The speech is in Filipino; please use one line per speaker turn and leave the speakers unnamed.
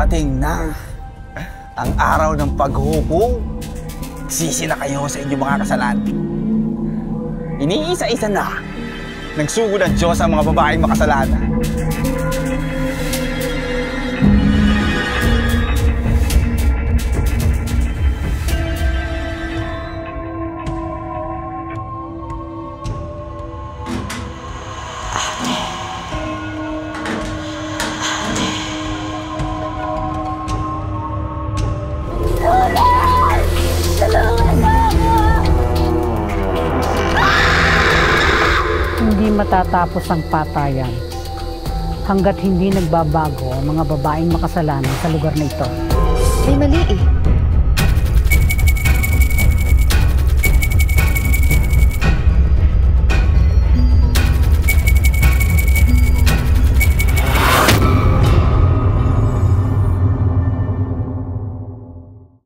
Dumating na ang araw ng paghukom. Sisi na kayo sa inyong mga kasalanan. Iniisa-isa na nagsugod ang Diyos ang mga babaeng makasalanan.
Hindi matatapos ang patayan hanggat hindi nagbabago ang mga babaeng makasalanan sa lugar na ito.
May mali eh.